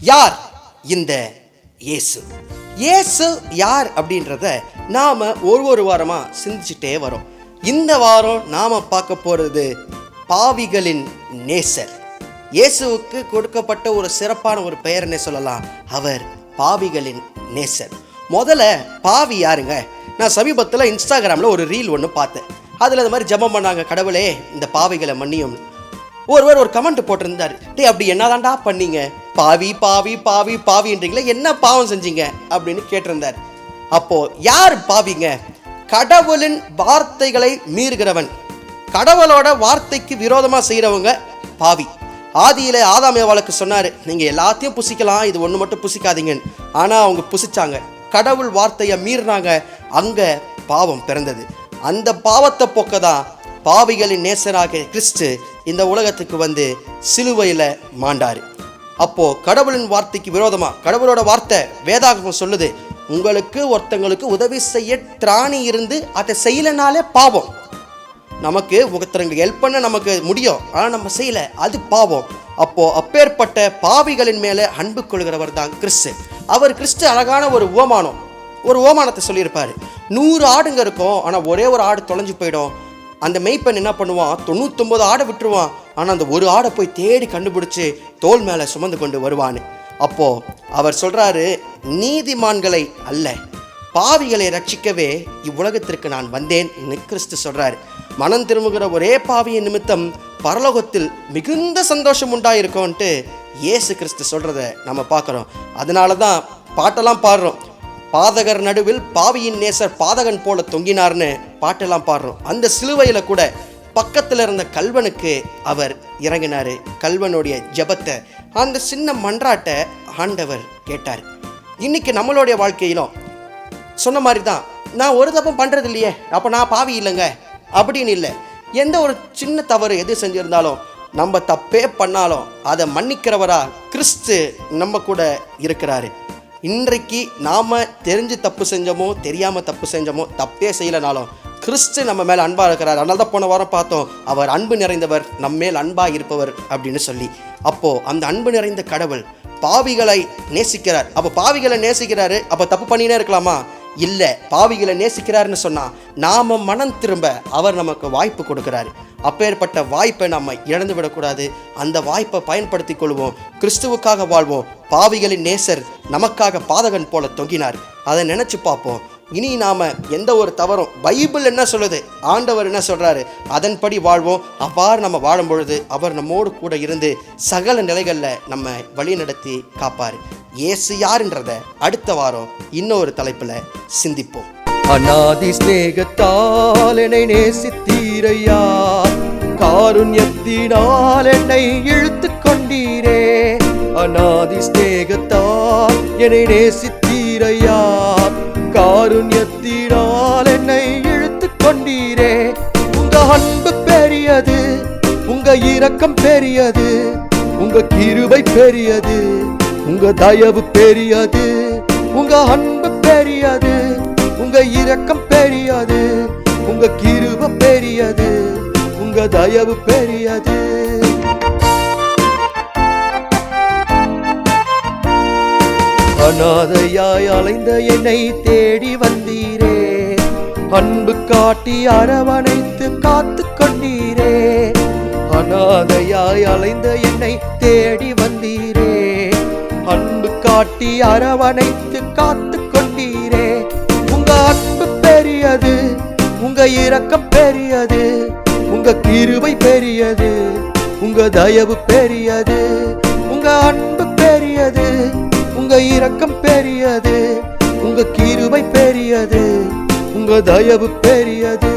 யார் இந்த இயேசு? இயேசு யார் அப்படின்றத நாம் ஒரு வாரமாக சிந்திச்சுட்டே வரோம். இந்த வாரம் நாம் பார்க்க போகிறது பாவிகளின் நேசர். இயேசுவுக்கு கொடுக்கப்பட்ட ஒரு சிறப்பான ஒரு பெயர் என்ன சொல்லலாம், அவர் பாவிகளின் நேசர். முதல்ல பாவி யாருங்க? நான் சமீபத்தில் இன்ஸ்டாகிராமில் ஒரு ரீல் ஒன்று பார்த்தேன். அதில் இந்த மாதிரி ஜெபம் பண்ணாங்க, கடவுளே இந்த பாவிகளை மன்னியும். ஒருவர் ஒரு கமெண்ட் போட்டிருந்தார், அப்படி என்னதான்டா பண்ணீங்க, பாவி பாவி பாவி பாவின்றீங்களே, என்ன பாவம் செஞ்சீங்க அப்படின்னு கேட்டிருந்தார். அப்போ யார் பாவிங்க? கடவுளின் வார்த்தைகளை மீறுகிறவன், கடவுளோட வார்த்தைக்கு விரோதமாக செய்கிறவங்க பாவி. ஆதியில ஆதாம் ஏவாளுக்கு சொன்னார், நீங்கள் எல்லாத்தையும் புசிக்கலாம், இது ஒன்று மட்டும் புசிக்காதீங்கன்னு. ஆனால் அவங்க புசிச்சாங்க, கடவுள் வார்த்தையை மீறினாங்க, அங்கே பாவம் பிறந்தது. அந்த பாவத்தை போக்க தான் பாவிகளின் நேசராக கிறிஸ்து இந்த உலகத்துக்கு வந்து சிலுவையில் மாண்டார். அப்போது கடவுளின் வார்த்தைக்கு விரோதமாக, கடவுளோட வார்த்தை வேதாகமம் சொல்லுது, உங்களுக்கு ஒருத்தங்களுக்கு உதவி செய்ய திராணி இருந்து அதை செய்யலைனாலே பாவம். நமக்கு ஒருத்தருக்கு ஹெல்ப் பண்ண நமக்கு முடியும், ஆனால் நம்ம செய்யலை, அது பாவம். அப்போது அப்பேற்பட்ட பாவிகளின் மேலே அன்பு கொள்கிறவர் தான் கிறிஸ்து. அவர் கிறிஸ்து அழகான ஒரு ஓமானத்தை சொல்லியிருப்பார். 100 ஆடுங்க இருக்கும், ஆனால் ஒரே ஒரு ஆடு தொலைஞ்சு போயிடும். அந்த மெய்ப்பெண் என்ன பண்ணுவான், 99 ஆடை விட்டுருவான், ஆனால் அந்த ஒரு ஆடை போய் தேடி கண்டுபிடிச்சி தோல் மேலே சுமந்து கொண்டு வருவான்னு. அப்போது அவர் சொல்கிறாரு, நீதிமான்களை அல்ல பாவிகளை ரட்சிக்கவே இவ்வுலகத்திற்கு நான் வந்தேன் கிறிஸ்து சொல்கிறாரு. மனம் திரும்புகிற ஒரே பாவியின் நிமித்தம் பரலோகத்தில் மிகுந்த சந்தோஷம் உண்டாயிருக்கோன்ட்டு இயேசு கிறிஸ்து சொல்கிறத நம்ம பார்க்குறோம். அதனால தான் பாட்டெல்லாம் பாடுறோம், பாதகர் நடுவில் பாவியின் நேசர் பாதகன் போல தொங்கினார்னு பாட்டெல்லாம் பாடுறோம். அந்த சிலுவையில் கூட பக்கத்தில் இருந்த கல்வனுக்கு அவர் இறங்கினார். கல்வனுடைய ஜெபத்தை, அந்த சின்ன மன்றாட்டை ஆண்டவர் கேட்டார். இன்னைக்கு நம்மளுடைய வாழ்க்கையிலும் சொன்ன மாதிரி தான், நான் ஒரு தப்பும் பண்ணுறது இல்லையே, அப்போ நான் பாவி இல்லைங்க அப்படின்னு இல்லை. எந்த ஒரு சின்ன தவறு எது செஞ்சுருந்தாலும், நம்ம தப்பே பண்ணாலும் அதை மன்னிக்கிறவரா கிறிஸ்து நம்ம கூட இருக்கிறாரு. இன்றைக்கு நாம் தெரிஞ்சு தப்பு செஞ்சோமோ தெரியாமல் தப்பு செஞ்சோமோ, தப்பே செய்யலைனாலும் கிறிஸ்து நம்ம மேலே அன்பாக இருக்கிறார். அதனால தான் போன வாரம் பார்த்தோம், அவர் அன்பு நிறைந்தவர், நம்மேல் அன்பாக இருப்பவர் அப்படின்னு சொல்லி. அப்போது அந்த அன்பு நிறைந்த கடவுள் பாவிகளை நேசிக்கிறார். அப்போ பாவிகளை நேசிக்கிறாரு, அப்போ தப்பு பண்ணினே இருக்கலாமா? இல்லை, பாவிகளை நேசிக்கிறாருன்னு சொன்னால் நாம் மனம் திரும்ப அவர் நமக்கு வாய்ப்பு கொடுக்குறாரு. அப்பேற்பட்ட வாய்ப்பை நம்ம இழந்து விடக்கூடாது. அந்த வாய்ப்பை பயன்படுத்தி கொள்வோம், கிறிஸ்துவுக்காக வாழ்வோம். பாவிகளின் நேசர் நமக்காக பாதகன் போல தொங்கினார், அதை நினச்சி பார்ப்போம். இனி நாம் எந்த ஒரு தவறும், பைபிள் என்ன சொல்லுது, ஆண்டவர் என்ன சொல்கிறாரு, அதன்படி வாழ்வோம். அவ்வாறு நம்ம வாழும் பொழுது அவர் நம்மோடு கூட இருந்து சகல நிலைகளில் நம்ம வழி நடத்தி காப்பார். இயேசு யாருன்றத அடுத்த வாரம் இன்னொரு தலைப்பில் சிந்திப்போம். அநாதி ஸ்நேகத்தால் என்னை நேசித்தீரையா, காருண்யத்தினால் என்னை இழுத்து கொண்டீரே. அநாதி ஸ்நேகத்தால் என்னை நேசித்தீரையா, காருண்யத்தினால் என்னை இழுத்து கொண்டீரே. உங்க அன்பு பெரியது, உங்க இரக்கம் பெரியது, உங்க கிருபை பெரியது, உங்க தயவு பெரியது. உங்க அன்பு பெரியது, உங்க இரக்கம் பெரியது, உங்க கிருபை பெரியது, உங்க தயவு பெரியது. அநாதையாய் அலைந்த என்னை தேடி வந்தீரே, அன்பு காட்டி அரவணைத்து காத்து கொண்டீரே. அநாதையாய் அலைந்த என்னை தேடி வந்தீரே, அன்பு காட்டி அரவணைத்து காத்து கொண்டீரே. உங்க அன்பு பெரியது, உங்க இரக்கம் பெரியது, உங்க கிருபை பெரியது, உங்க தயவு பெரியது. உங்க அன்பு பெரியது, உங்க இரக்கம் பெரியது, உங்க கிருபை பெரியது, உங்க தயவு பெரியது.